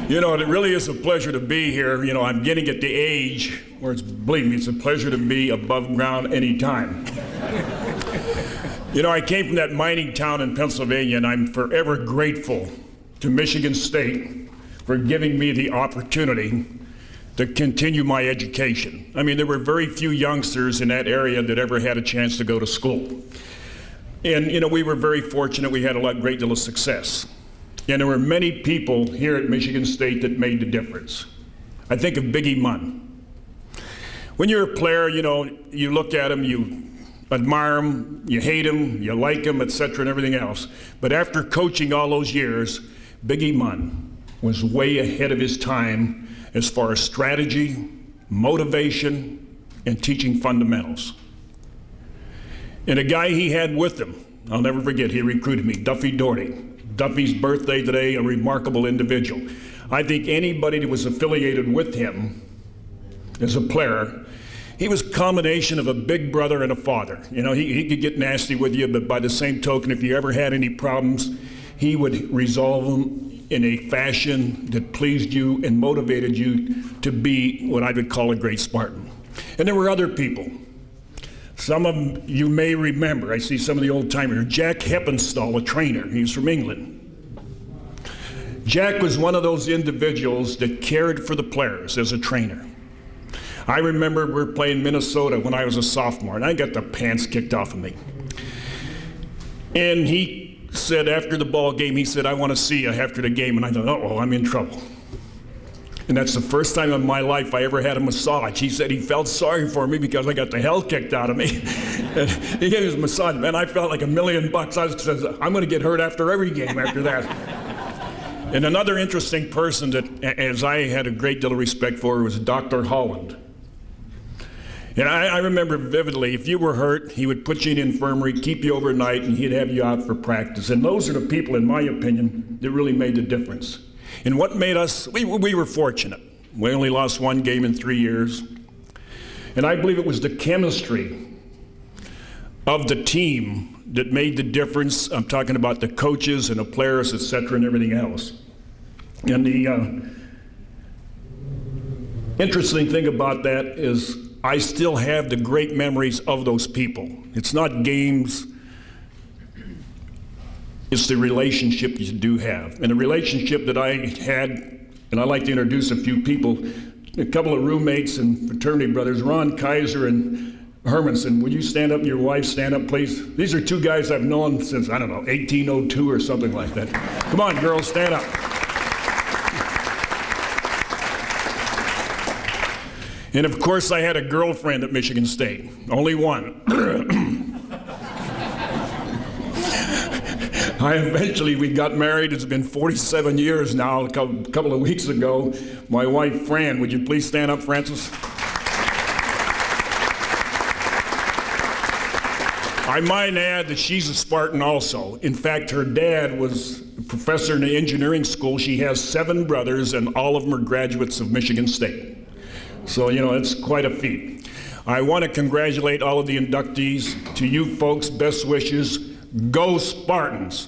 You know, it really is a pleasure to be here. You know, I'm getting at the age where believe me, it's a pleasure to be above ground anytime. You know, I came from that mining town in Pennsylvania, and I'm forever grateful to Michigan State for giving me the opportunity to continue my education. I mean, there were very few youngsters in that area that ever had a chance to go to school. And, you know, we were very fortunate. We had a great deal of success. And there were many people here at Michigan State that made the difference. I think of Biggie Munn. When you're a player, you know, you look at him, you admire him, you hate him, you like him, etc., and everything else. But after coaching all those years, Biggie Munn was way ahead of his time as far as strategy, motivation, and teaching fundamentals. And a guy he had with him, I'll never forget, he recruited me, Duffy Doherty. Duffy's birthday today, a remarkable individual. I think anybody that was affiliated with him as a player, he was a combination of a big brother and a father. You know, he could get nasty with you, but by the same token, if you ever had any problems, he would resolve them in a fashion that pleased you and motivated you to be what I would call a great Spartan. And there were other people. Some of them you may remember. I see some of the old timers. Jack Heppenstall, a trainer. He was from England. Jack was one of those individuals that cared for the players as a trainer. I remember we were playing Minnesota when I was a sophomore, and I got the pants kicked off of me. And he said after the ball game, he said, "I want to see you after the game." And I thought, uh-oh, I'm in trouble. And that's the first time in my life I ever had a massage. He said he felt sorry for me because I got the hell kicked out of me. And he gave me a massage, man. I felt like $1 million. I'm going to get hurt after every game after that. And another interesting person that, as I had a great deal of respect for, was Dr. Holland. And I remember vividly, if you were hurt, he would put you in the infirmary, keep you overnight, and he'd have you out for practice. And those are the people, in my opinion, that really made the difference. And what made us, we were fortunate. We only lost one game in 3 years. And I believe it was the chemistry of the team that made the difference. I'm talking about the coaches and the players, et cetera, and everything else. And the interesting thing about that is I still have the great memories of those people. It's not games. It's the relationship you do have. And the relationship that I had, and I'd like to introduce a few people, a couple of roommates and fraternity brothers, Ron Kaiser and Hermanson. Would you stand up, and your wife stand up, please? These are two guys I've known since, I don't know, 1802 or something like that. Come on, girls, stand up. And of course, I had a girlfriend at Michigan State, only one. We got married. It's been 47 years now. A couple of weeks ago, my wife, Fran, would you please stand up, Francis? I might add that she's a Spartan also. In fact, her dad was a professor in the engineering school. She has 7 brothers, and all of them are graduates of Michigan State. So, you know, it's quite a feat. I want to congratulate all of the inductees. To you folks, best wishes. Go Spartans!